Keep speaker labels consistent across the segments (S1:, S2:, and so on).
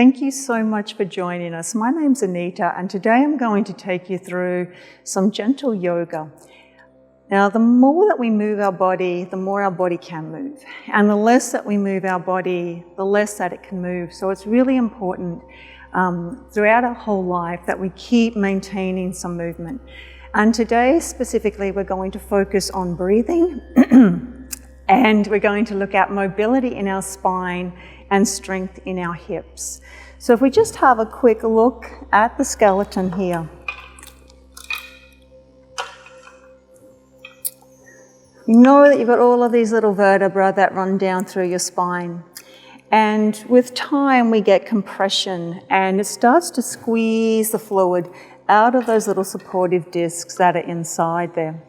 S1: Thank you so much for joining us. My name's Anita, and today I'm going to take you through some gentle yoga. Now, the more that we move our body, the more our body can move. And the less that we move our body, the less that it can move. So it's really important throughout our whole life that we keep maintaining some movement. And today, specifically, we're going to focus on breathing and we're going to look at mobility in our spine and strength in our hips. So if we just have a quick look at the skeleton here. You know that you've got all of these little vertebrae that run down through your spine. And with time, we get compression and it starts to squeeze the fluid out of those little supportive discs that are inside there.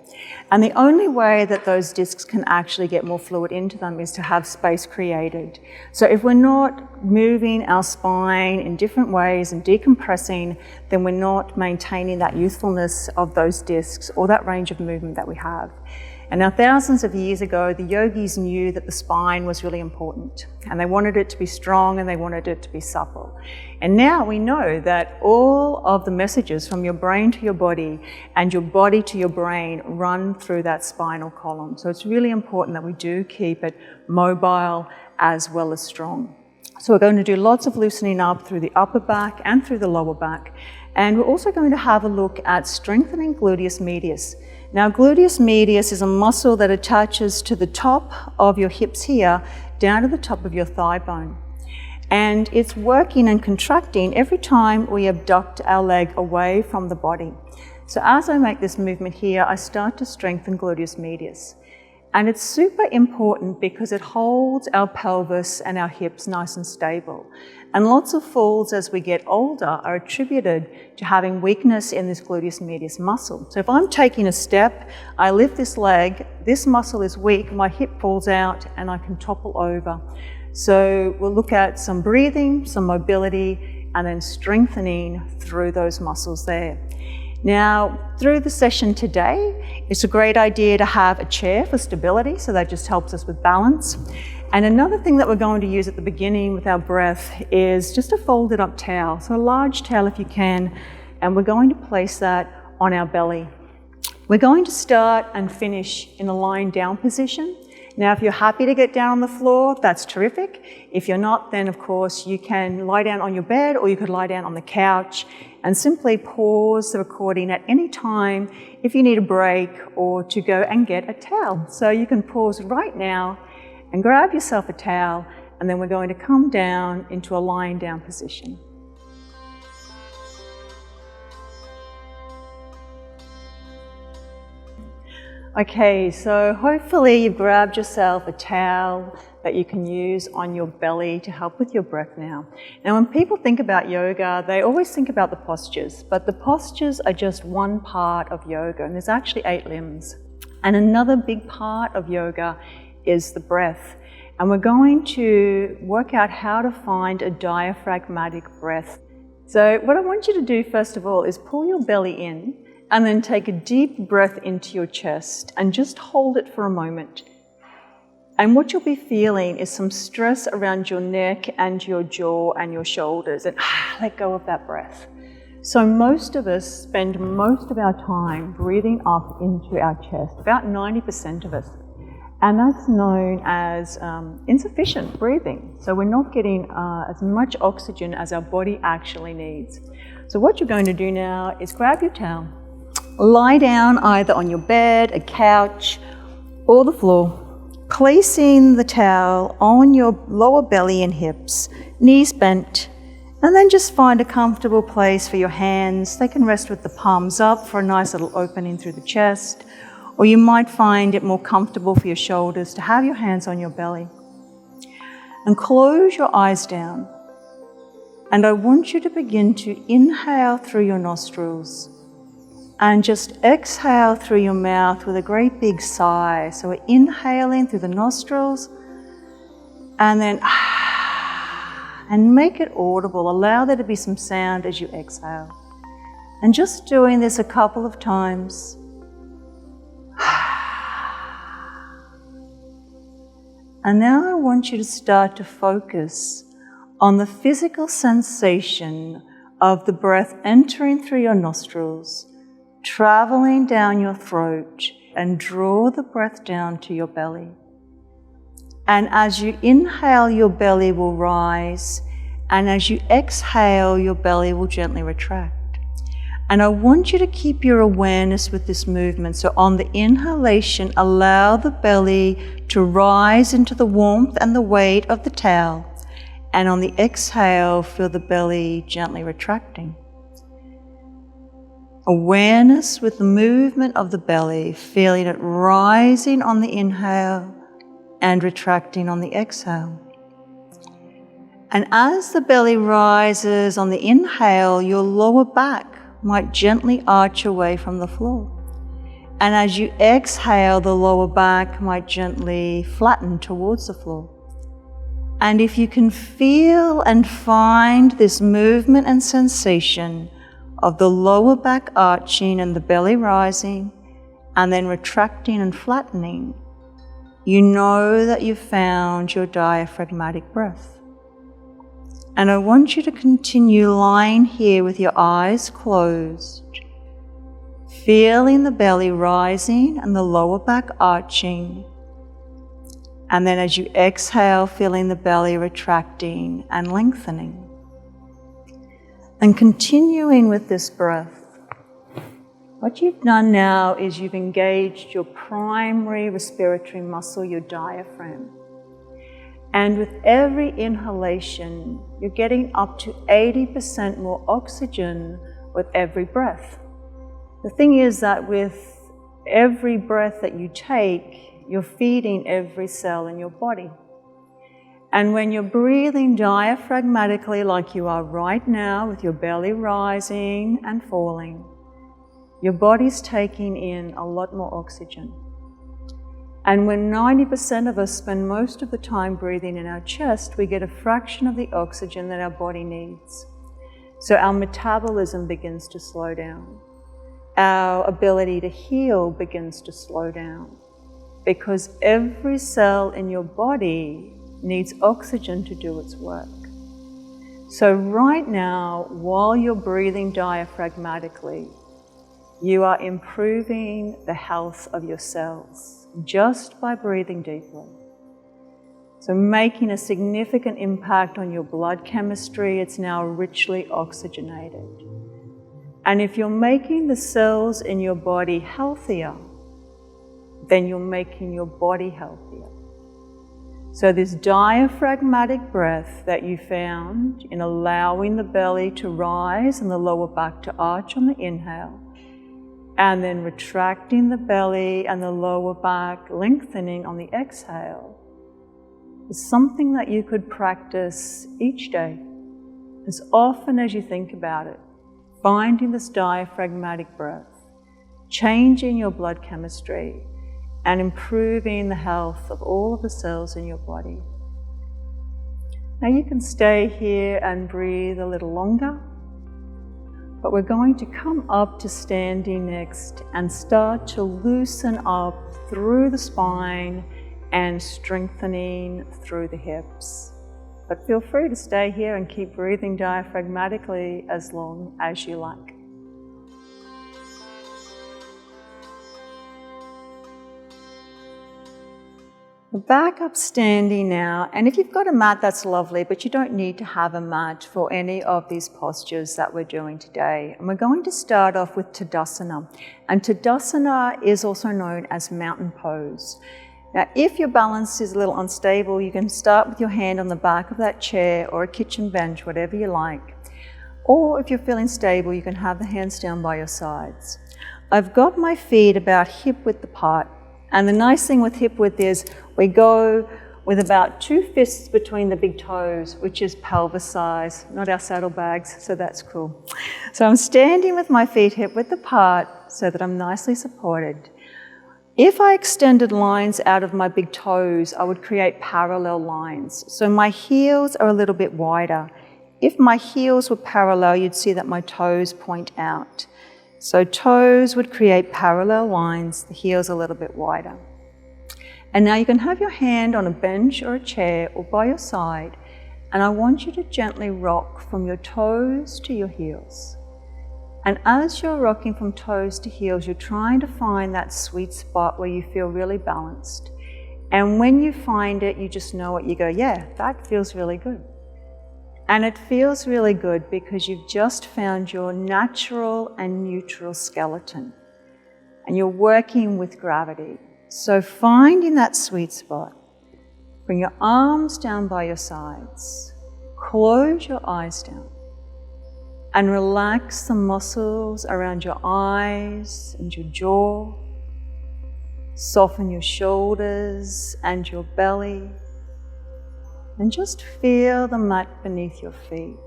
S1: And the only way that those discs can actually get more fluid into them is to have space created. So if we're not moving our spine in different ways and decompressing, then we're not maintaining that youthfulness of those discs or that range of movement that we have. And now, thousands of years ago, the yogis knew that the spine was really important and they wanted it to be strong and they wanted it to be supple. And now we know that all of the messages from your brain to your body and your body to your brain run through that spinal column. So it's really important that we do keep it mobile as well as strong. So we're going to do lots of loosening up through the upper back and through the lower back. And we're also going to have a look at strengthening gluteus medius. Now, gluteus medius is a muscle that attaches to the top of your hips here, down to the top of your thigh bone. And it's working and contracting every time we abduct our leg away from the body. So as I make this movement here, I start to strengthen gluteus medius. And it's super important because it holds our pelvis and our hips nice and stable. And lots of falls as we get older are attributed to having weakness in this gluteus medius muscle. So if I'm taking a step, I lift this leg, this muscle is weak, my hip falls out and I can topple over. So we'll look at some breathing, some mobility, and then strengthening through those muscles there. Now, through the session today, it's a great idea to have a chair for stability, so that just helps us with balance. And another thing that we're going to use at the beginning with our breath is just a folded up towel, so a large towel if you can, and we're going to place that on our belly. We're going to start and finish in a lying down position. Now, if you're happy to get down on the floor, that's terrific. If you're not, then of course you can lie down on your bed or you could lie down on the couch and simply pause the recording at any time if you need a break or to go and get a towel. So you can pause right now and grab yourself a towel, and then we're going to come down into a lying down position. Okay, so hopefully you've grabbed yourself a towel that you can use on your belly to help with your breath now. Now, when people think about yoga, they always think about the postures, but the postures are just one part of yoga, and there's actually 8 limbs. And another big part of yoga is the breath. And we're going to work out how to find a diaphragmatic breath. So what I want you to do first of all is pull your belly in and then take a deep breath into your chest and just hold it for a moment. And what you'll be feeling is some stress around your neck and your jaw and your shoulders, and let go of that breath. So most of us spend most of our time breathing up into our chest, about 90% of us. And that's known as insufficient breathing. So we're not getting as much oxygen as our body actually needs. So what you're going to do now is grab your towel, lie down either on your bed, a couch, or the floor, placing the towel on your lower belly and hips, knees bent, and then just find a comfortable place for your hands. They can rest with the palms up for a nice little opening through the chest, or you might find it more comfortable for your shoulders to have your hands on your belly. And close your eyes down. And I want you to begin to inhale through your nostrils and just exhale through your mouth with a great big sigh. So we're inhaling through the nostrils and then and make it audible. Allow there to be some sound as you exhale. And just doing this a couple of times. And now I want you to start to focus on the physical sensation of the breath entering through your nostrils, traveling down your throat, and draw the breath down to your belly. And as you inhale, your belly will rise, and as you exhale, your belly will gently retract. And I want you to keep your awareness with this movement. So on the inhalation, allow the belly to rise into the warmth and the weight of the towel. And on the exhale, feel the belly gently retracting. Awareness with the movement of the belly, feeling it rising on the inhale and retracting on the exhale. And as the belly rises on the inhale, your lower back might gently arch away from the floor. And as you exhale, the lower back might gently flatten towards the floor. And if you can feel and find this movement and sensation of the lower back arching and the belly rising, and then retracting and flattening, you know that you've found your diaphragmatic breath. And I want you to continue lying here with your eyes closed, feeling the belly rising and the lower back arching. And then as you exhale, feeling the belly retracting and lengthening. And continuing with this breath, what you've done now is you've engaged your primary respiratory muscle, your diaphragm. And with every inhalation, you're getting up to 80% more oxygen with every breath. The thing is that with every breath that you take, you're feeding every cell in your body. And when you're breathing diaphragmatically like you are right now, with your belly rising and falling, your body's taking in a lot more oxygen. And when 90% of us spend most of the time breathing in our chest, we get a fraction of the oxygen that our body needs. So our metabolism begins to slow down. Our ability to heal begins to slow down, because every cell in your body needs oxygen to do its work. So right now, while you're breathing diaphragmatically, you are improving the health of your cells just by breathing deeply. So making a significant impact on your blood chemistry. It's now richly oxygenated. And if you're making the cells in your body healthier, then you're making your body healthier. So this diaphragmatic breath that you found in allowing the belly to rise and the lower back to arch on the inhale, and then retracting the belly and the lower back, lengthening on the exhale, is something that you could practice each day, as often as you think about it, finding this diaphragmatic breath, changing your blood chemistry, and improving the health of all of the cells in your body. Now you can stay here and breathe a little longer, but we're going to come up to standing next and start to loosen up through the spine and strengthening through the hips. But feel free to stay here and keep breathing diaphragmatically as long as you like. We're back up standing now, and if you've got a mat, that's lovely, but you don't need to have a mat for any of these postures that we're doing today. And we're going to start off with Tadasana. And Tadasana is also known as mountain pose. Now, if your balance is a little unstable, you can start with your hand on the back of that chair or a kitchen bench, whatever you like. Or if you're feeling stable, you can have the hands down by your sides. I've got my feet about hip width apart. And the nice thing with hip width is we go with about 2 fists between the big toes, which is pelvis size, not our saddlebags, so that's cool. So I'm standing with my feet hip width apart so that I'm nicely supported. If I extended lines out of my big toes, I would create parallel lines. So my heels are a little bit wider. If my heels were parallel, you'd see that my toes point out. So toes would create parallel lines, the heels a little bit wider. And now you can have your hand on a bench or a chair or by your side, And I want you to gently rock from your toes to your heels. And as you're rocking from toes to heels, you're trying to find that sweet spot where you feel really balanced. And when you find it, you just know it. You go, yeah, that feels really good. And it feels really good because you've just found your natural and neutral skeleton. And you're working with gravity. So finding that sweet spot, bring your arms down by your sides, close your eyes down, and relax the muscles around your eyes and your jaw. Soften your shoulders and your belly, and just feel the mat beneath your feet.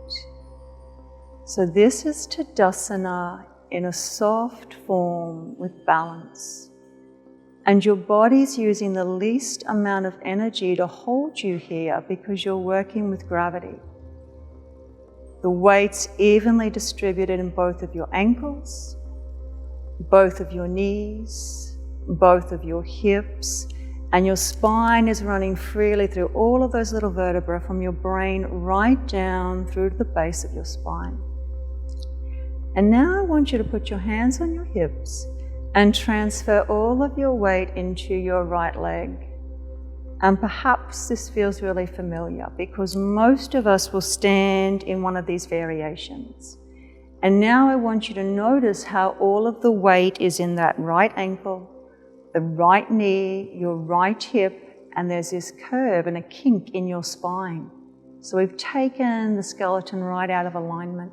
S1: So this is Tadasana in a soft form with balance. And your body's using the least amount of energy to hold you here because you're working with gravity. The weight's evenly distributed in both of your ankles, both of your knees, both of your hips, and your spine is running freely through all of those little vertebrae from your brain right down through to the base of your spine. And now I want you to put your hands on your hips and transfer all of your weight into your right leg. And perhaps this feels really familiar because most of us will stand in one of these variations. And now I want you to notice how all of the weight is in that right ankle, the right knee, your right hip, and there's this curve and a kink in your spine. So we've taken the skeleton right out of alignment.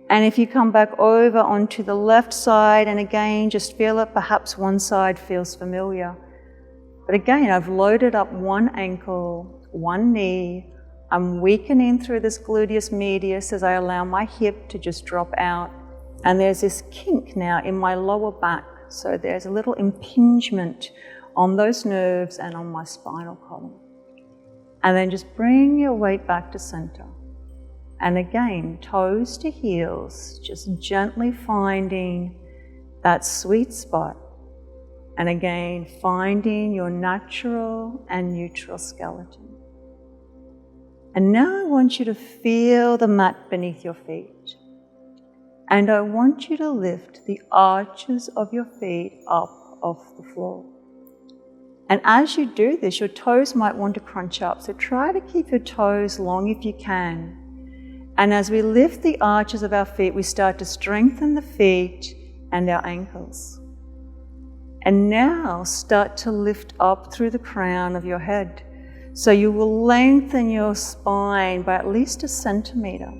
S1: And if you come back over onto the left side, and again, just feel it, perhaps one side feels familiar. But again, I've loaded up one ankle, one knee. I'm weakening through this gluteus medius as I allow my hip to just drop out. And there's this kink now in my lower back. So there's a little impingement on those nerves and on my spinal column. And then just bring your weight back to center. And again, toes to heels, just gently finding that sweet spot. And again, finding your natural and neutral skeleton. And now I want you to feel the mat beneath your feet. And I want you to lift the arches of your feet up off the floor. And as you do this, your toes might want to crunch up. So try to keep your toes long if you can. And as we lift the arches of our feet, we start to strengthen the feet and our ankles. And now start to lift up through the crown of your head. So you will lengthen your spine by at least 1 centimeter.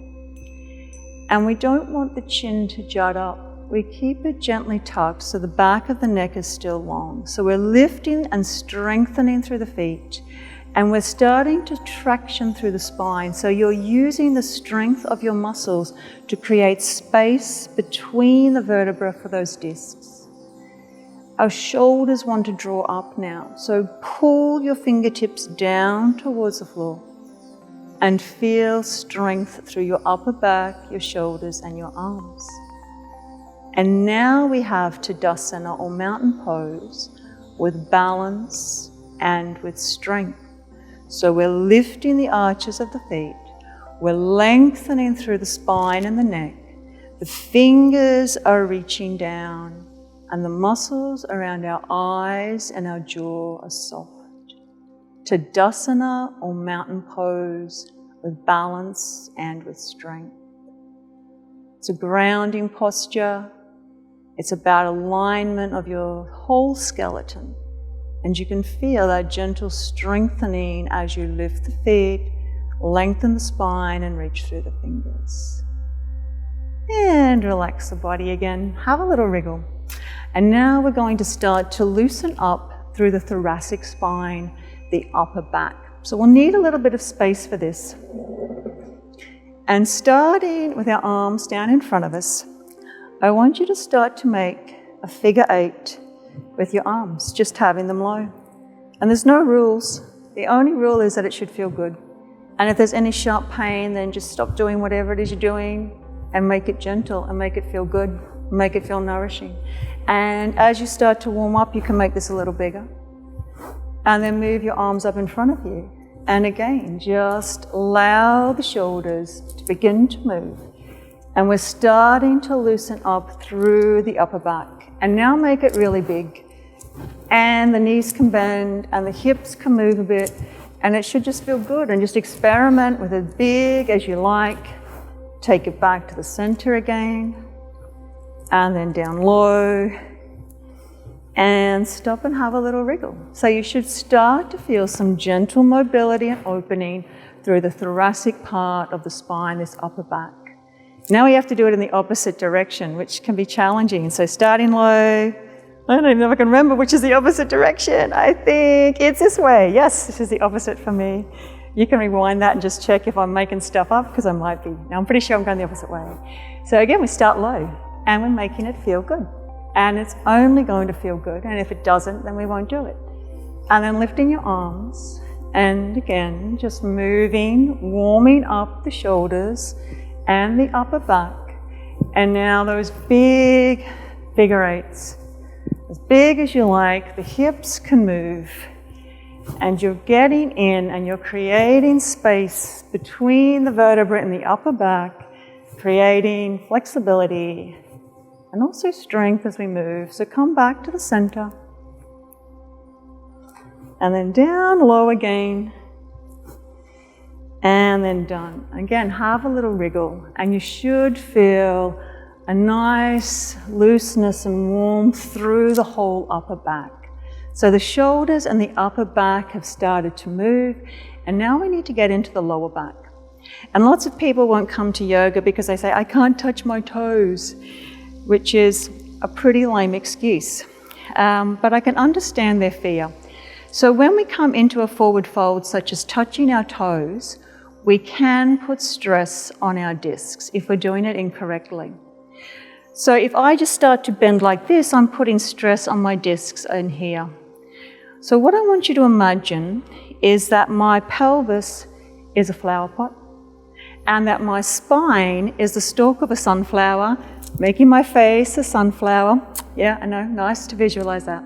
S1: And we don't want the chin to jut up. We keep it gently tucked so the back of the neck is still long. So we're lifting and strengthening through the feet. And we're starting to traction through the spine. So you're using the strength of your muscles to create space between the vertebrae for those discs. Our shoulders want to draw up now. So pull your fingertips down towards the floor. And feel strength through your upper back, your shoulders, and your arms. And now we have Tadasana or mountain pose with balance and with strength. So we're lifting the arches of the feet. We're lengthening through the spine and the neck. The fingers are reaching down, and the muscles around our eyes and our jaw are soft. Tadasana or mountain pose with balance and with strength. It's a grounding posture. It's about alignment of your whole skeleton. And you can feel that gentle strengthening as you lift the feet, lengthen the spine, and reach through the fingers. And relax the body again. Have a little wriggle. And now we're going to start to loosen up through the thoracic spine, the upper back. So we'll need a little bit of space for this. And starting with our arms down in front of us, I want you to start to make a figure 8 with your arms, just having them low. And there's no rules. The only rule is that it should feel good. And if there's any sharp pain, then just stop doing whatever it is you're doing and make it gentle and make it feel good, make it feel nourishing. And as you start to warm up, you can make this a little bigger. And then move your arms up in front of you. And again, just allow the shoulders to begin to move. And we're starting to loosen up through the upper back. And now make it really big. And the knees can bend and the hips can move a bit. And it should just feel good. And just experiment with as big as you like. Take it back to the center again. And then down low. And stop and have a little wriggle. So you should start to feel some gentle mobility and opening through the thoracic part of the spine, this upper back. Now we have to do it in the opposite direction, which can be challenging. So starting low, I don't even know if I can remember which is the opposite direction. I think it's this way. Yes, this is the opposite for me. You can rewind that and just check if I'm making stuff up, because I might be. Now I'm pretty sure I'm going the opposite way. So again, we start low and we're making it feel good. And it's only going to feel good. And if it doesn't, then we won't do it. And then lifting your arms. And again, just moving, warming up the shoulders and the upper back. And now those big figure eights. As big as you like, the hips can move. And you're getting in and you're creating space between the vertebrae and the upper back, creating flexibility and also strength as we move. So come back to the center. And then down low again. And then done. Again, have a little wriggle. And you should feel a nice looseness and warmth through the whole upper back. So the shoulders and the upper back have started to move. And now we need to get into the lower back. And lots of people won't come to yoga because they say, I can't touch my toes, which is a pretty lame excuse. But I can understand their fear. So when we come into a forward fold, such as touching our toes, we can put stress on our discs if we're doing it incorrectly. So if I just start to bend like this, I'm putting stress on my discs in here. So what I want you to imagine is that my pelvis is a flower pot, and that my spine is the stalk of a sunflower, making my face a sunflower. Yeah, I know, nice to visualize that.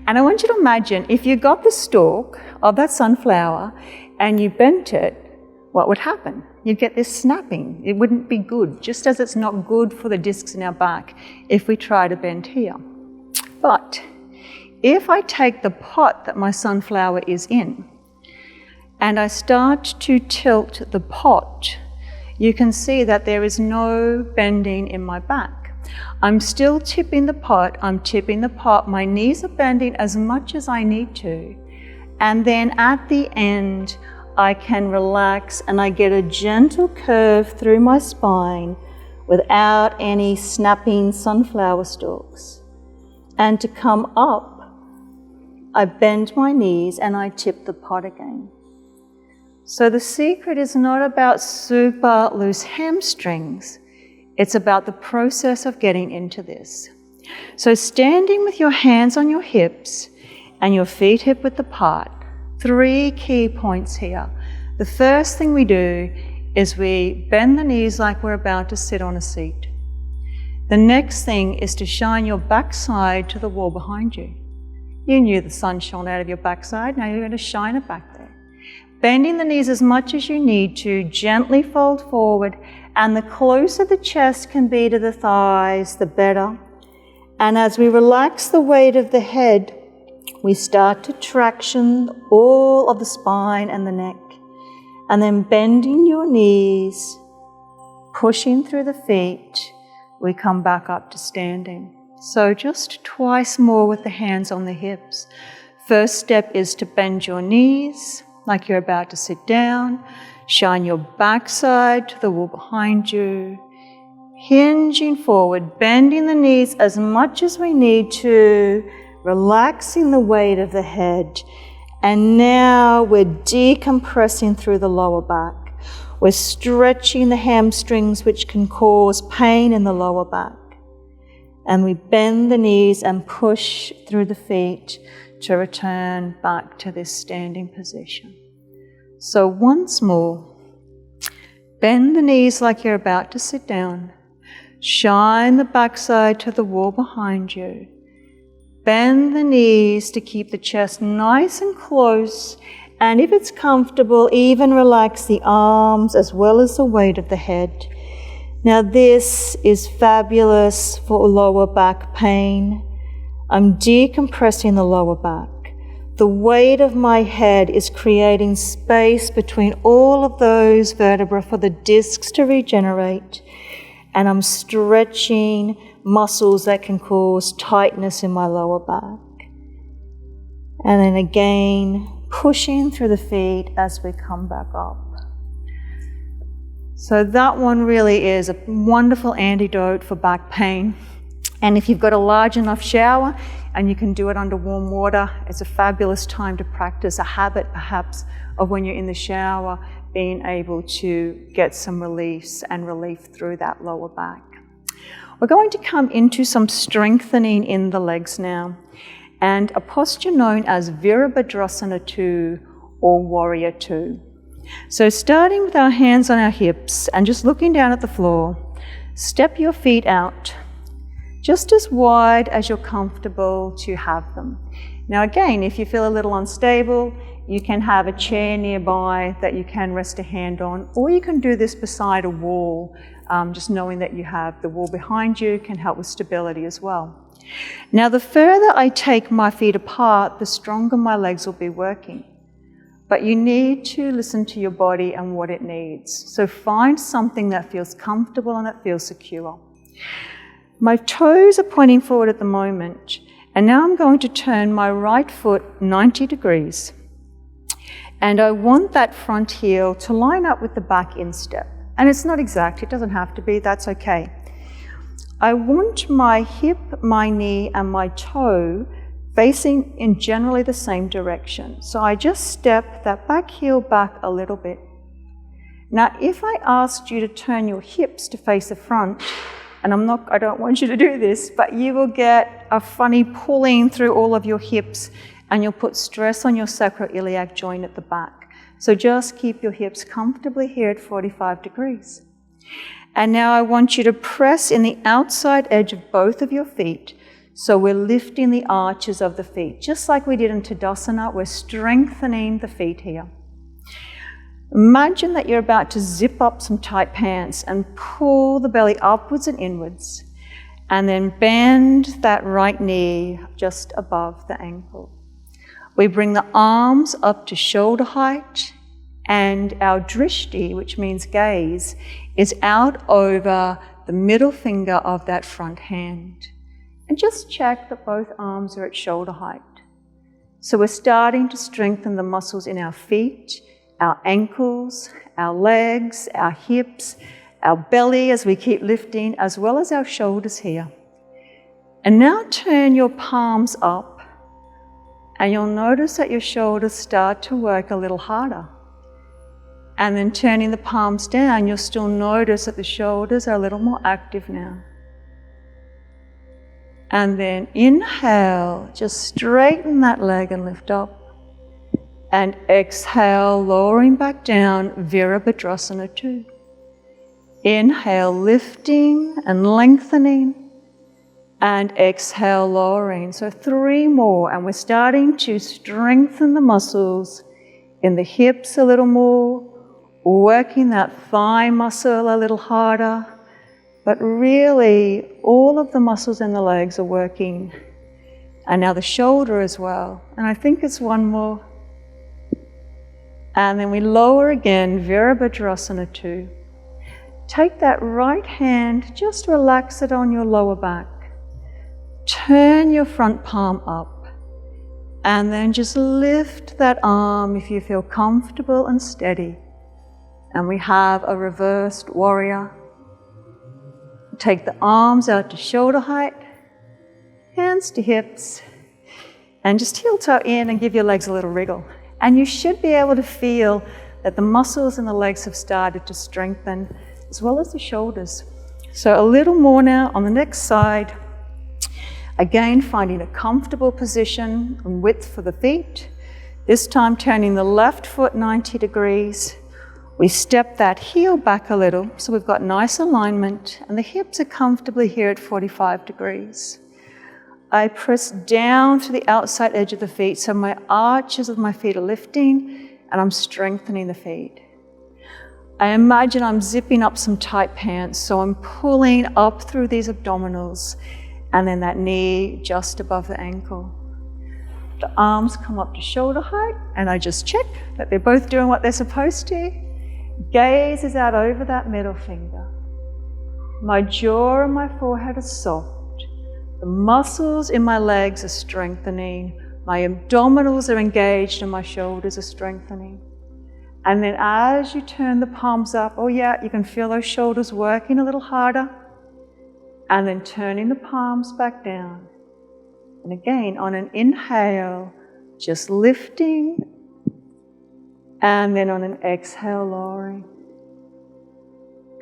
S1: And I want you to imagine if you got the stalk of that sunflower and you bent it, what would happen? You'd get this snapping. It wouldn't be good, just as it's not good for the discs in our back if we try to bend here. But if I take the pot that my sunflower is in and I start to tilt the pot, you can see that there is no bending in my back. I'm still tipping the pot, my knees are bending as much as I need to. And then at the end, I can relax and I get a gentle curve through my spine without any snapping sunflower stalks. And to come up, I bend my knees and I tip the pot again. So the secret is not about super loose hamstrings. It's about the process of getting into this. So standing with your hands on your hips and your feet hip width apart, 3 key points here. The first thing we do is we bend the knees like we're about to sit on a seat. The next thing is to shine your backside to the wall behind you. You knew the sun shone out of your backside, now you're going to shine it back there. Bending the knees as much as you need to, gently fold forward, and the closer the chest can be to the thighs, the better. And as we relax the weight of the head, we start to traction all of the spine and the neck. And then bending your knees, pushing through the feet, we come back up to standing. So just twice more with the hands on the hips. First step is to bend your knees like you're about to sit down. Shine your backside to the wall behind you. Hinging forward, bending the knees as much as we need to, relaxing the weight of the head. And now we're decompressing through the lower back. We're stretching the hamstrings, which can cause pain in the lower back. And we bend the knees and push through the feet to return back to this standing position. So once more, bend the knees like you're about to sit down. Shine the backside to the wall behind you. Bend the knees to keep the chest nice and close And if it's comfortable, even relax the arms as well as the weight of the head. Now this is fabulous for lower back pain. I'm decompressing the lower back. The weight of my head is creating space between all of those vertebrae for the discs to regenerate. And I'm stretching muscles that can cause tightness in my lower back. And then again, pushing through the feet as we come back up. So that one really is a wonderful antidote for back pain. And if you've got a large enough shower and you can do it under warm water, it's a fabulous time to practice a habit perhaps of when you're in the shower, being able to get some relief through that lower back. We're going to come into some strengthening in the legs now, and a posture known as Virabhadrasana 2 or Warrior 2. So starting with our hands on our hips and just looking down at the floor, step your feet out just as wide as you're comfortable to have them. Now again, if you feel a little unstable, you can have a chair nearby that you can rest a hand on, or you can do this beside a wall. Just knowing that you have the wall behind you can help with stability as well. Now the further I take my feet apart, the stronger my legs will be working. But you need to listen to your body and what it needs. So find something that feels comfortable and that feels secure. My toes are pointing forward at the moment, and now I'm going to turn my right foot 90 degrees. And I want that front heel to line up with the back instep. And it's not exact, it doesn't have to be, that's okay. I want my hip, my knee, and my toe facing in generally the same direction. So I just step that back heel back a little bit. Now, if I asked you to turn your hips to face the front, and I don't want you to do this, but you will get a funny pulling through all of your hips, and you'll put stress on your sacroiliac joint at the back. So just keep your hips comfortably here at 45 degrees. And now I want you to press in the outside edge of both of your feet. So we're lifting the arches of the feet. Just like we did in Tadasana, we're strengthening the feet here. Imagine that you're about to zip up some tight pants and pull the belly upwards and inwards. And then bend that right knee just above the ankle. We bring the arms up to shoulder height, and our drishti, which means gaze, is out over the middle finger of that front hand. And just check that both arms are at shoulder height. So we're starting to strengthen the muscles in our feet, our ankles, our legs, our hips, our belly as we keep lifting, as well as our shoulders here. And now turn your palms up, and you'll notice that your shoulders start to work a little harder. And then turning the palms down, you'll still notice that the shoulders are a little more active now. And then inhale, just straighten that leg and lift up. And exhale, lowering back down, Virabhadrasana 2. Inhale, lifting and lengthening. And exhale, lowering. So 3 more, and we're starting to strengthen the muscles in the hips a little more, working that thigh muscle a little harder, but really all of the muscles in the legs are working, and now the shoulder as well. And I think it's 1 more. And then we lower again, Virabhadrasana 2. Take that right hand, just relax it on your lower back. Turn your front palm up, and then just lift that arm if you feel comfortable and steady. And we have a reversed warrior. Take the arms out to shoulder height, hands to hips, and just heel toe in and give your legs a little wriggle. And you should be able to feel that the muscles in the legs have started to strengthen, as well as the shoulders. So a little more now on the next side. Again, finding a comfortable position and width for the feet. This time turning the left foot 90 degrees. We step that heel back a little, so we've got nice alignment, and the hips are comfortably here at 45 degrees. I press down to the outside edge of the feet, so my arches of my feet are lifting and I'm strengthening the feet. I imagine I'm zipping up some tight pants, so I'm pulling up through these abdominals and then that knee just above the ankle. The arms come up to shoulder height and I just check that they're both doing what they're supposed to. Gaze is out over that middle finger. My jaw and my forehead are soft. The muscles in my legs are strengthening. My abdominals are engaged and my shoulders are strengthening. And then as you turn the palms up, oh yeah, you can feel those shoulders working a little harder. And then turning the palms back down. And again, on an inhale, just lifting. And then on an exhale, lowering.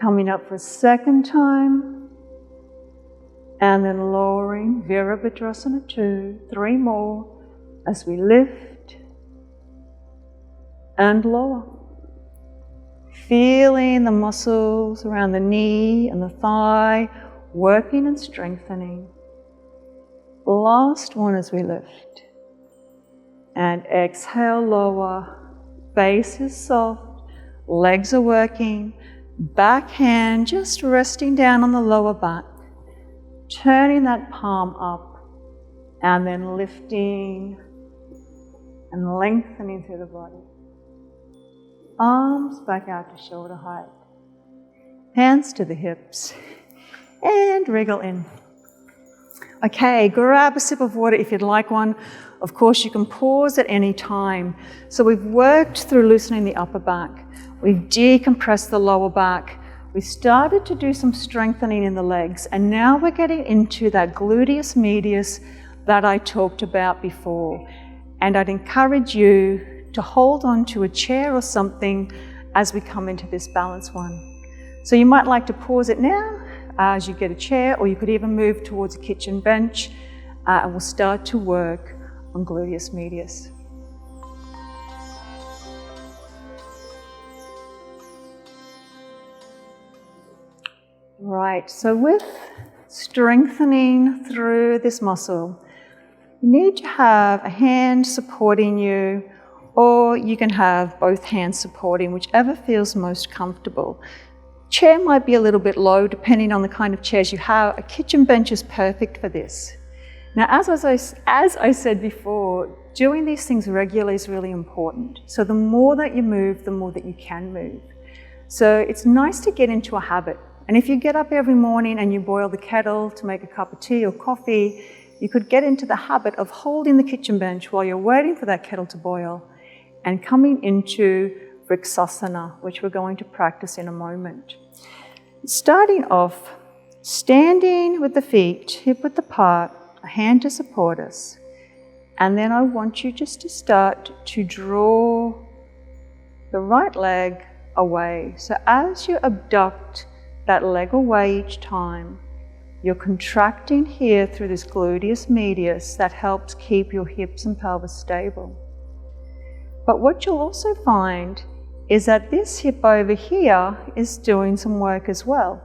S1: Coming up for a second time. And then lowering, Virabhadrasana 2, 3 more as we lift and lower. Feeling the muscles around the knee and the thigh working and strengthening. Last one as we lift. And exhale, lower. Base is soft, legs are working, back hand just resting down on the lower back. Turning that palm up and then lifting and lengthening through the body. Arms back out to shoulder height. Hands to the hips and wriggle in. Okay, grab a sip of water if you'd like one. Of course, you can pause at any time. So we've worked through loosening the upper back. We've decompressed the lower back. We started to do some strengthening in the legs, and now we're getting into that gluteus medius that I talked about before. And I'd encourage you to hold on to a chair or something as we come into this balance one. So you might like to pause it now as you get a chair, or you could even move towards a kitchen bench, and we'll start to work on gluteus medius. Right, so with strengthening through this muscle, you need to have a hand supporting you, or you can have both hands supporting, whichever feels most comfortable. Chair might be a little bit low depending on the kind of chairs you have. A kitchen bench is perfect for this. Now, as I said before, doing these things regularly is really important. So the more that you move, the more that you can move. So it's nice to get into a habit. And if you get up every morning and you boil the kettle to make a cup of tea or coffee, you could get into the habit of holding the kitchen bench while you're waiting for that kettle to boil and coming into Rienks, which we're going to practice in a moment. Starting off, standing with the feet hip width apart, a hand to support us. And then I want you just to start to draw the right leg away. So as you abduct that leg away each time, you're contracting here through this gluteus medius that helps keep your hips and pelvis stable. But what you'll also find is that this hip over here is doing some work as well.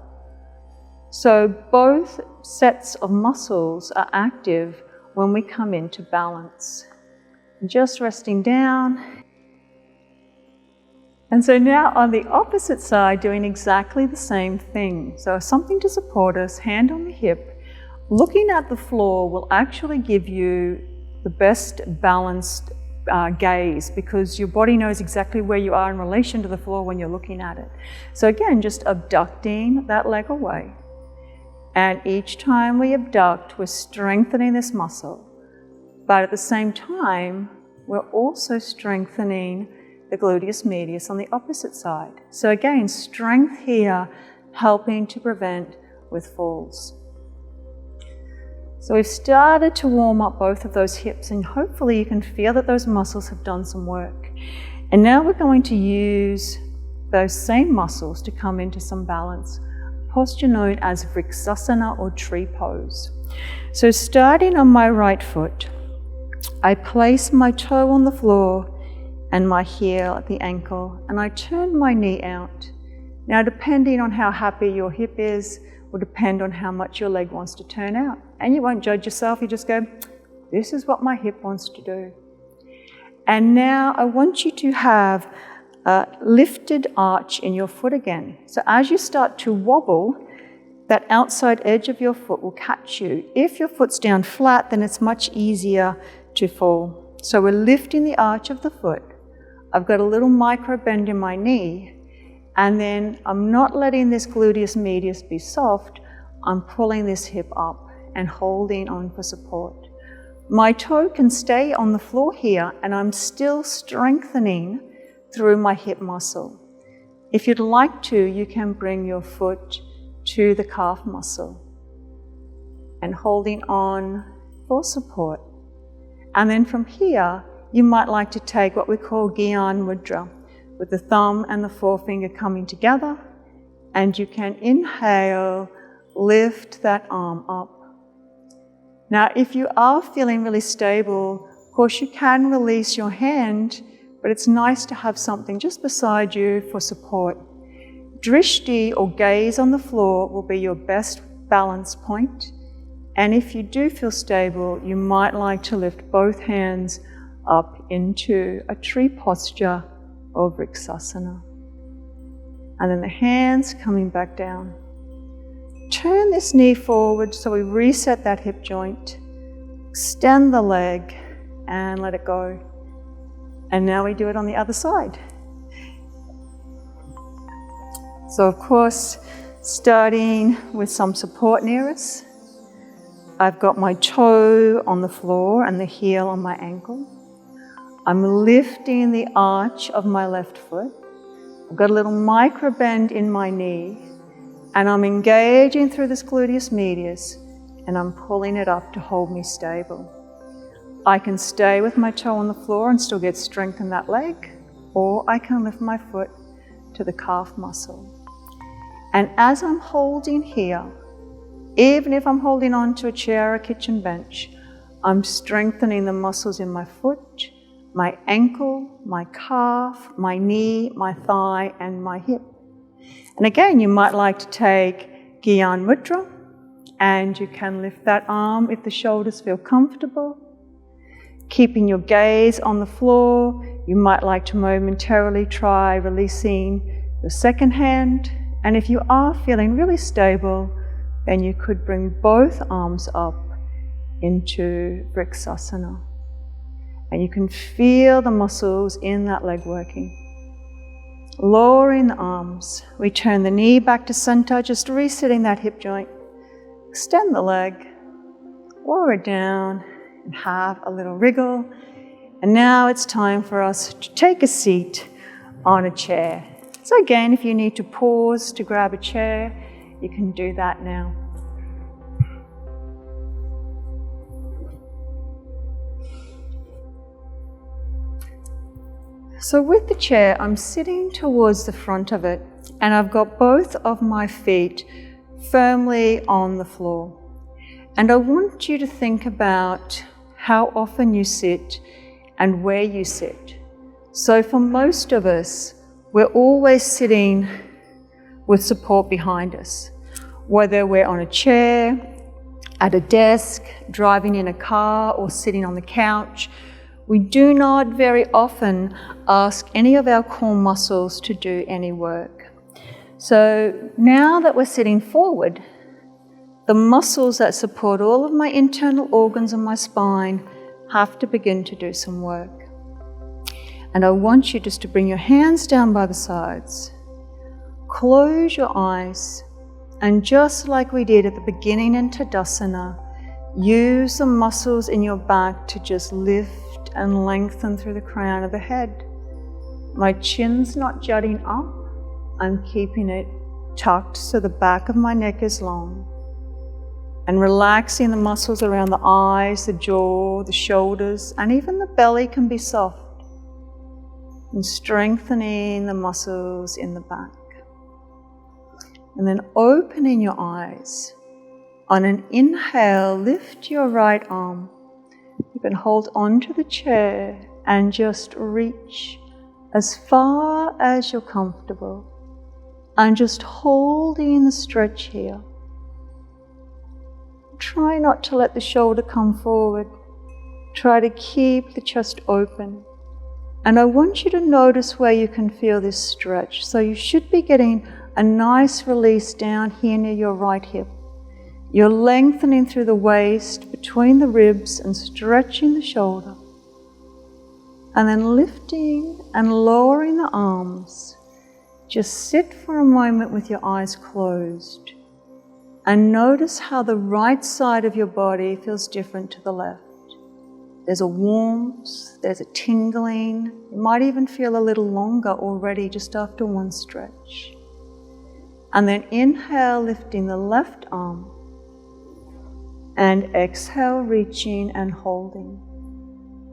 S1: So both sets of muscles are active when we come into balance. Just resting down. And so now on the opposite side, doing exactly the same thing. So something to support us, hand on the hip. Looking at the floor will actually give you the best balanced gaze, because your body knows exactly where you are in relation to the floor when you're looking at it. So again, just abducting that leg away. And each time we abduct, we're strengthening this muscle. But at the same time, we're also strengthening the gluteus medius on the opposite side. So again, strength here, helping to prevent with falls. So we've started to warm up both of those hips, and hopefully you can feel that those muscles have done some work. And now we're going to use those same muscles to come into some balance, a posture known as Vriksasana or tree pose. So starting on my right foot, I place my toe on the floor and my heel at the ankle, and I turn my knee out. Now, depending on how happy your hip is, will depend on how much your leg wants to turn out. And you won't judge yourself, you just go, this is what my hip wants to do. And now I want you to have a lifted arch in your foot again. So as you start to wobble, that outside edge of your foot will catch you. If your foot's down flat, then it's much easier to fall. So we're lifting the arch of the foot. I've got a little micro bend in my knee, and then I'm not letting this gluteus medius be soft. I'm pulling this hip up and holding on for support. My toe can stay on the floor here, and I'm still strengthening through my hip muscle. If you'd like to, you can bring your foot to the calf muscle and holding on for support. And then from here, you might like to take what we call Gyan Mudra, with the thumb and the forefinger coming together, and you can inhale, lift that arm up. Now, if you are feeling really stable, of course you can release your hand, but it's nice to have something just beside you for support. Drishti, or gaze on the floor, will be your best balance point. And if you do feel stable, you might like to lift both hands up into a tree posture or Vriksasana. And then the hands coming back down. Turn this knee forward so we reset that hip joint. Extend the leg and let it go. And now we do it on the other side. So of course, starting with some support near us. I've got my toe on the floor and the heel on my ankle. I'm lifting the arch of my left foot. I've got a little micro bend in my knee, and I'm engaging through this gluteus medius, and I'm pulling it up to hold me stable. I can stay with my toe on the floor and still get strength in that leg, or I can lift my foot to the calf muscle. And as I'm holding here, even if I'm holding on to a chair or a kitchen bench, I'm strengthening the muscles in my foot, my ankle, my calf, my knee, my thigh, and my hip. And again, you might like to take Gyan Mudra, and you can lift that arm if the shoulders feel comfortable. Keeping your gaze on the floor, you might like to momentarily try releasing your second hand. And if you are feeling really stable, then you could bring both arms up into Vriksasana. And you can feel the muscles in that leg working. Lowering the arms, we turn the knee back to center, just resetting that hip joint. Extend the leg, lower it down, and have a little wriggle. And now it's time for us to take a seat on a chair. So again, if you need to pause to grab a chair, you can do that now. So with the chair, I'm sitting towards the front of it, and I've got both of my feet firmly on the floor. And I want you to think about how often you sit and where you sit. So for most of us, we're always sitting with support behind us, whether we're on a chair, at a desk, driving in a car, or sitting on the couch. We do not very often ask any of our core muscles to do any work. So now that we're sitting forward, the muscles that support all of my internal organs and my spine have to begin to do some work. And I want you just to bring your hands down by the sides, close your eyes, and just like we did at the beginning in Tadasana, use the muscles in your back to just lift and lengthen through the crown of the head. My chin's not jutting up, I'm keeping it tucked so the back of my neck is long. And relaxing the muscles around the eyes, the jaw, the shoulders, and even the belly can be soft. And strengthening the muscles in the back. And then opening your eyes. On an inhale, lift your right arm. You can hold onto the chair and just reach as far as you're comfortable. And just holding the stretch here. try not to let the shoulder come forward. Try to keep the chest open. And I want you to notice where you can feel this stretch. So you should be getting a nice release down here near your right hip. You're lengthening through the waist, between the ribs, and stretching the shoulder. And then lifting and lowering the arms. Just sit for a moment with your eyes closed. And notice how the right side of your body feels different to the left. There's a warmth, there's a tingling. You might even feel a little longer already just after one stretch. And then inhale, lifting the left arm. And exhale, reaching and holding.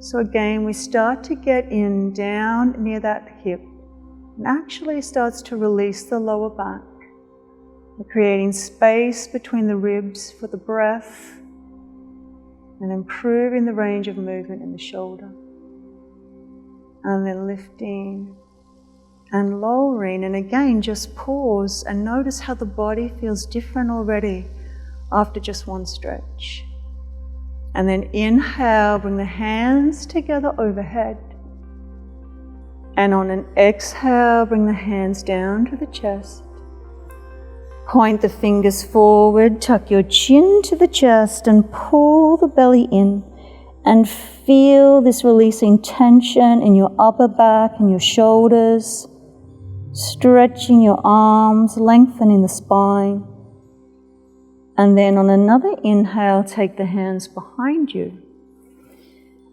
S1: So again, we start to get in down near that hip. And actually starts to release the lower back. We're creating space between the ribs for the breath. And improving the range of movement in the shoulder. And then lifting and lowering. And again, just pause and notice how the body feels different already after just one stretch. And then inhale, bring the hands together overhead. And on an exhale, bring the hands down to the chest. Point the fingers forward, tuck your chin to the chest and pull the belly in and feel this releasing tension in your upper back and your shoulders, stretching your arms, lengthening the spine. And then on another inhale, take the hands behind you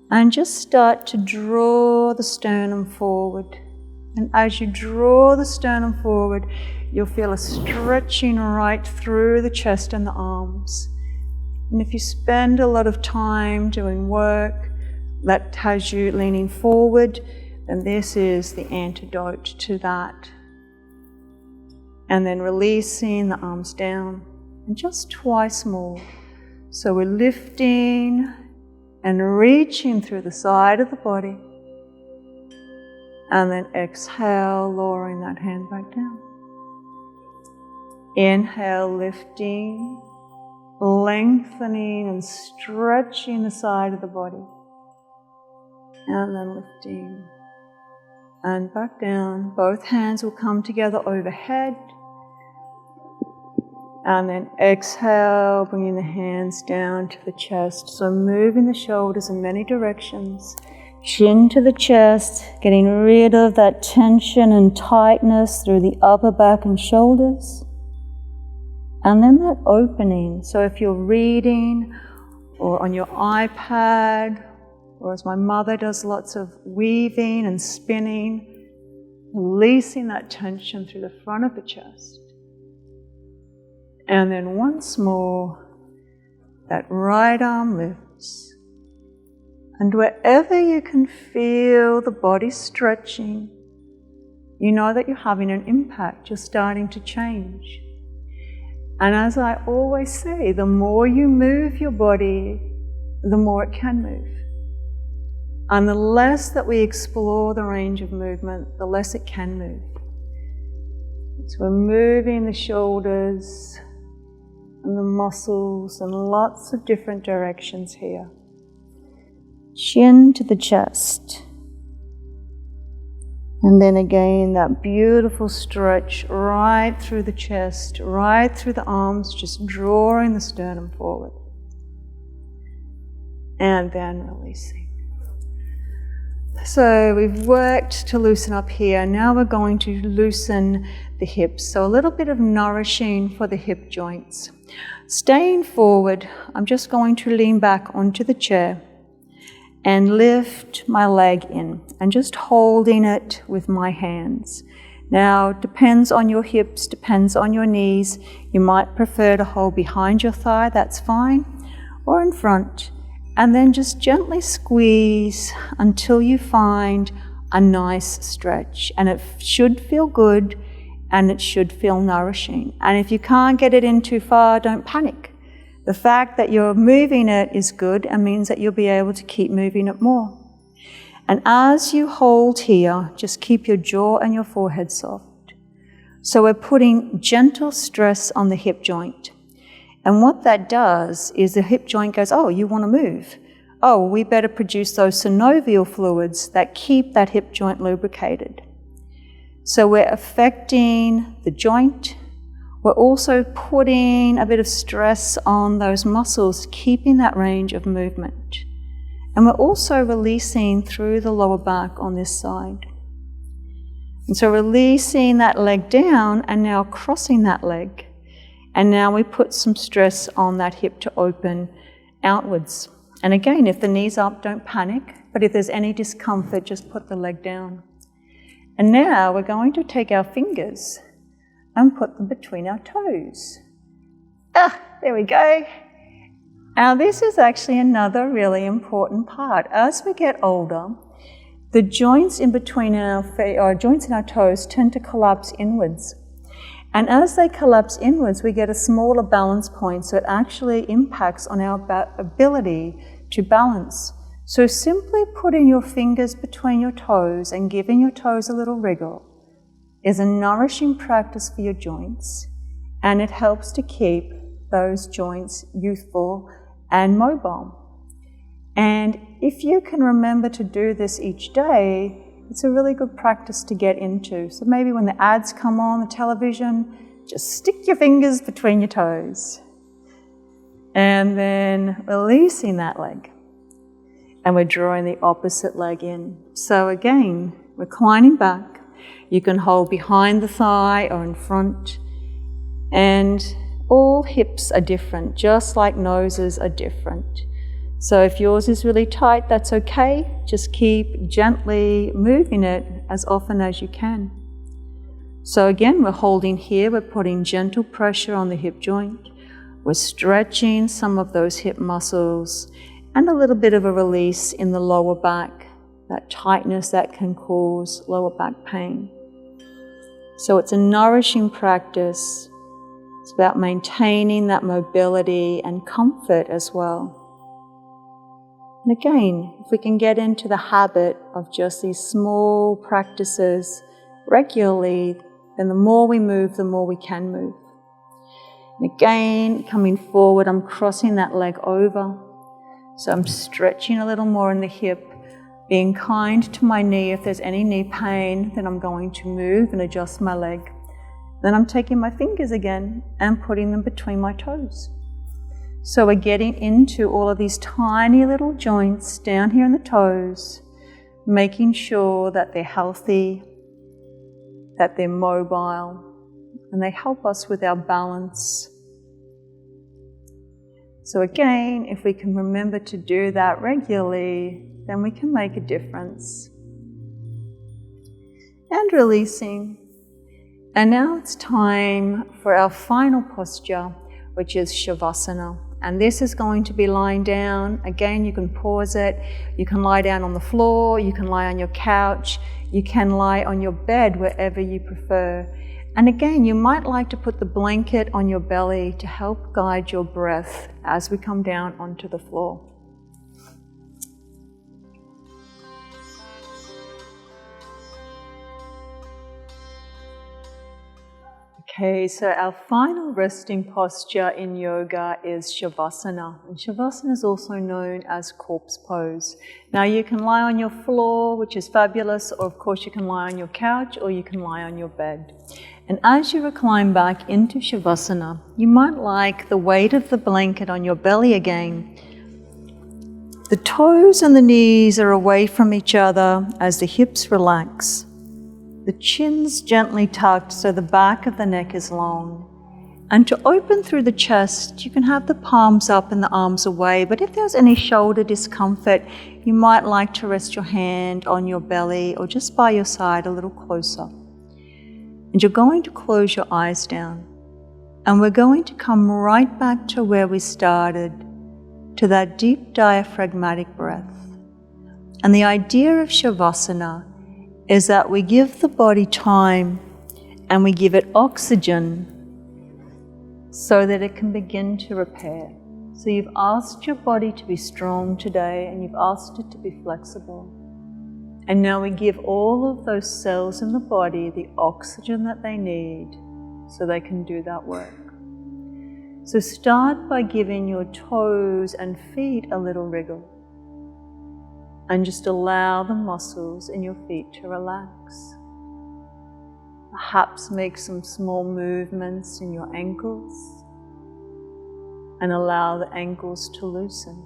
S1: and just start to draw the sternum forward. And as you draw the sternum forward, you'll feel a stretching right through the chest and the arms. And if you spend a lot of time doing work that has you leaning forward, then this is the antidote to that. And then releasing the arms down, and just twice more. So we're lifting and reaching through the side of the body. And then exhale, lowering that hand back down. Inhale, lifting, lengthening and stretching the side of the body. And then lifting and back down. Both hands will come together overhead. And then exhale, bringing the hands down to the chest. So moving the shoulders in many directions. Chin to the chest, getting rid of that tension and tightness through the upper back and shoulders. And then that opening. So if you're reading or on your iPad, or as my mother does, lots of weaving and spinning, releasing that tension through the front of the chest. And then once more, that right arm lifts. And wherever you can feel the body stretching, you know that you're having an impact, you're starting to change. And as I always say, the more you move your body, the more it can move. And the less that we explore the range of movement, the less it can move. So we're moving the shoulders and the muscles in lots of different directions here. Chin to the chest. And then again, that beautiful stretch right through the chest, right through the arms, just drawing the sternum forward. And then releasing. So we've worked to loosen up here. Now we're going to loosen the hips. So a little bit of nourishing for the hip joints. Staying forward, I'm just going to lean back onto the chair and lift my leg in and just holding it with my hands. Now, depends on your hips, depends on your knees. You might prefer to hold behind your thigh, that's fine, or in front. And then just gently squeeze until you find a nice stretch. And it should feel good and it should feel nourishing. And if you can't get it in too far, don't panic. The fact that you're moving it is good and means that you'll be able to keep moving it more. And as you hold here, just keep your jaw and your forehead soft. So we're putting gentle stress on the hip joint. And what that does is the hip joint goes, oh, you want to move. Oh, we better produce those synovial fluids that keep that hip joint lubricated. So we're affecting the joint. We're also putting a bit of stress on those muscles, keeping that range of movement. And we're also releasing through the lower back on this side. And so releasing that leg down and now crossing that leg. And now we put some stress on that hip to open outwards. And again, if the knee's up, don't panic. But if there's any discomfort, just put the leg down. And now we're going to take our fingers and put them between our toes. There we go. Now this is actually another really important part. As we get older, the joints in between joints in our toes tend to collapse inwards. And as they collapse inwards, we get a smaller balance point, so it actually impacts on our ability to balance. So simply putting your fingers between your toes and giving your toes a little wriggle is a nourishing practice for your joints, and it helps to keep those joints youthful and mobile. And if you can remember to do this each day, it's a really good practice to get into. So maybe when the ads come on the television, just stick your fingers between your toes. And then releasing that leg. And we're drawing the opposite leg in. So again, reclining back. You can hold behind the thigh or in front. And all hips are different, just like noses are different. So if yours is really tight, that's okay. Just keep gently moving it as often as you can. So again, we're holding here, we're putting gentle pressure on the hip joint. We're stretching some of those hip muscles and a little bit of a release in the lower back, that tightness that can cause lower back pain. So it's a nourishing practice. It's about maintaining that mobility and comfort as well. And again, if we can get into the habit of just these small practices regularly, then the more we move, the more we can move. And again, coming forward, I'm crossing that leg over. So I'm stretching a little more in the hip, being kind to my knee. If there's any knee pain, then I'm going to move and adjust my leg. Then I'm taking my fingers again and putting them between my toes. So we're getting into all of these tiny little joints down here in the toes, making sure that they're healthy, that they're mobile, and they help us with our balance. So again, if we can remember to do that regularly, then we can make a difference. And releasing. And now it's time for our final posture, which is Shavasana. And this is going to be lying down. Again, you can pause it. You can lie down on the floor. You can lie on your couch. You can lie on your bed, wherever you prefer. And again, you might like to put the blanket on your belly to help guide your breath as we come down onto the floor. Okay, so our final resting posture in yoga is Shavasana. And Shavasana is also known as corpse pose. Now you can lie on your floor, which is fabulous, or of course you can lie on your couch, or you can lie on your bed. And as you recline back into Shavasana, you might like the weight of the blanket on your belly again. The toes and the knees are away from each other as the hips relax. The chin's gently tucked so the back of the neck is long. And to open through the chest, you can have the palms up and the arms away, but if there's any shoulder discomfort, you might like to rest your hand on your belly or just by your side a little closer. And you're going to close your eyes down. And we're going to come right back to where we started, to that deep diaphragmatic breath. And the idea of Shavasana is that we give the body time and we give it oxygen so that it can begin to repair. So you've asked your body to be strong today and you've asked it to be flexible. And now we give all of those cells in the body the oxygen that they need so they can do that work. So start by giving your toes and feet a little wriggle. And just allow the muscles in your feet to relax. Perhaps make some small movements in your ankles and allow the ankles to loosen.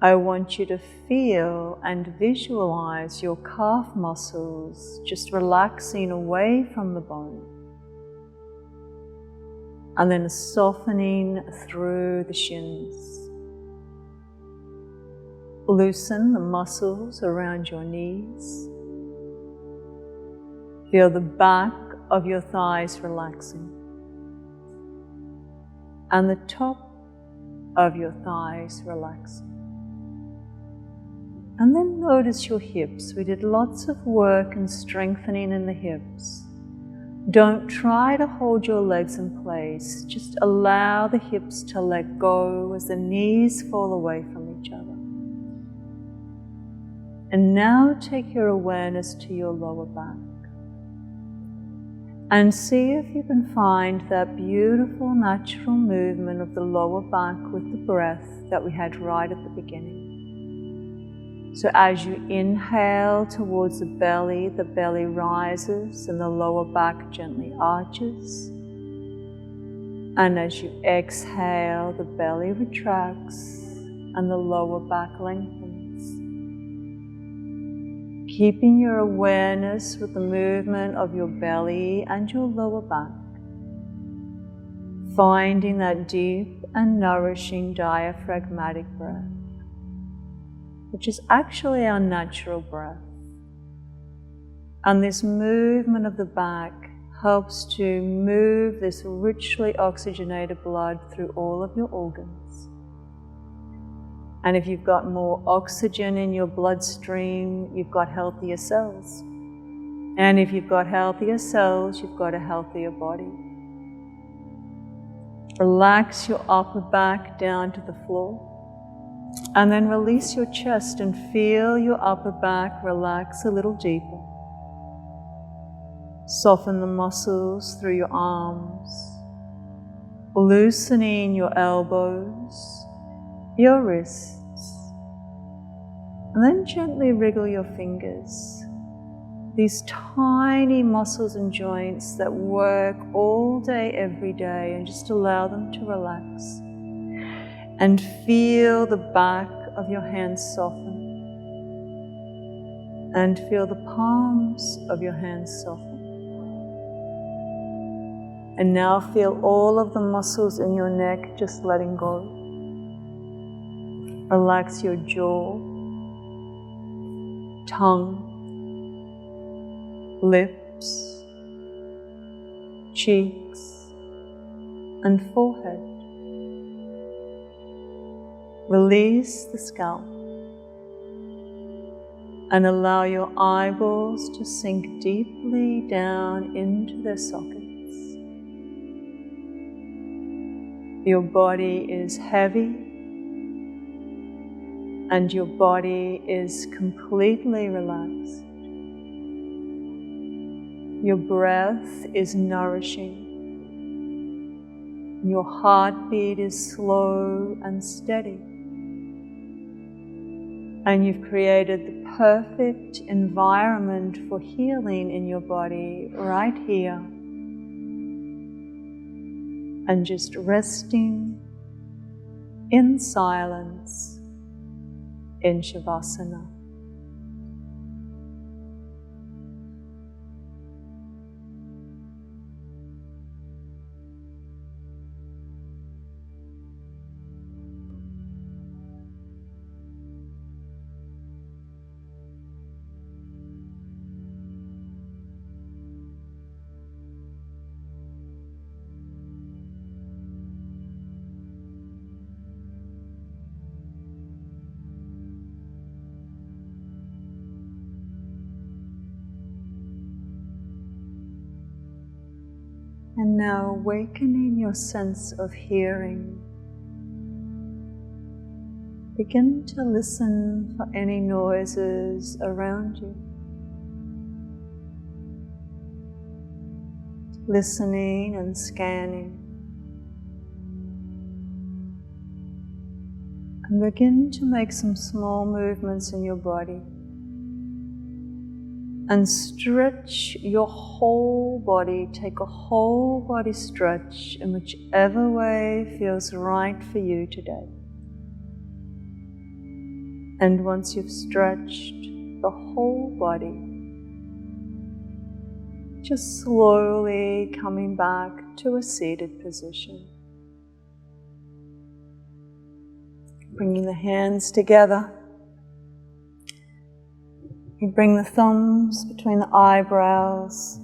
S1: I want you to feel and visualize your calf muscles just relaxing away from the bone and then softening through the shins. Loosen the muscles around your knees. Feel the back of your thighs relaxing and the top of your thighs relaxing. And then notice your hips. We did lots of work and strengthening in the hips. Don't try to hold your legs in place. Just allow the hips to let go as the knees fall away from each other. And now take your awareness to your lower back. And see if you can find that beautiful natural movement of the lower back with the breath that we had right at the beginning. So as you inhale towards the belly rises and the lower back gently arches. And as you exhale, the belly retracts and the lower back lengthens. Keeping your awareness with the movement of your belly and your lower back. Finding that deep and nourishing diaphragmatic breath, which is actually our natural breath. And this movement of the back helps to move this richly oxygenated blood through all of your organs. And if you've got more oxygen in your bloodstream, you've got healthier cells. And if you've got healthier cells, you've got a healthier body. Relax your upper back down to the floor. And then release your chest and feel your upper back relax a little deeper. Soften the muscles through your arms, loosening your elbows, your wrists, and then gently wriggle your fingers. These tiny muscles and joints that work all day, every day, and just allow them to relax. And feel the back of your hands soften. And feel the palms of your hands soften. And now feel all of the muscles in your neck just letting go. Relax your jaw, tongue, lips, cheeks, and forehead. Release the scalp and allow your eyeballs to sink deeply down into their sockets. Your body is heavy and your body is completely relaxed. Your breath is nourishing. Your heartbeat is slow and steady. And you've created the perfect environment for healing in your body right here. And just resting in silence in Shavasana. And now awakening your sense of hearing. Begin to listen for any noises around you. listening and scanning. And begin to make some small movements in your body. And stretch your whole body. Take a whole body stretch in whichever way feels right for you today. And once you've stretched the whole body, just slowly coming back to a seated position. Bringing the hands together. You bring the thumbs between the eyebrows,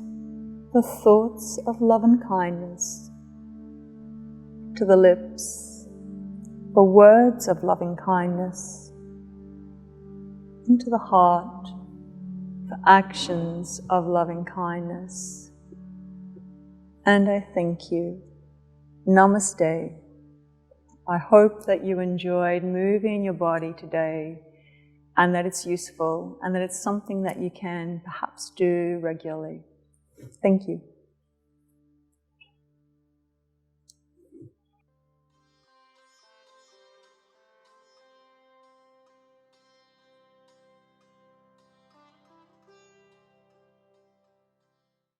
S1: the thoughts of love and kindness, to the lips, the words of loving kindness, into the heart, the actions of loving kindness. And I thank you. Namaste. I hope that you enjoyed moving your body today, and that it's useful, and that it's something that you can perhaps do regularly. Thank you.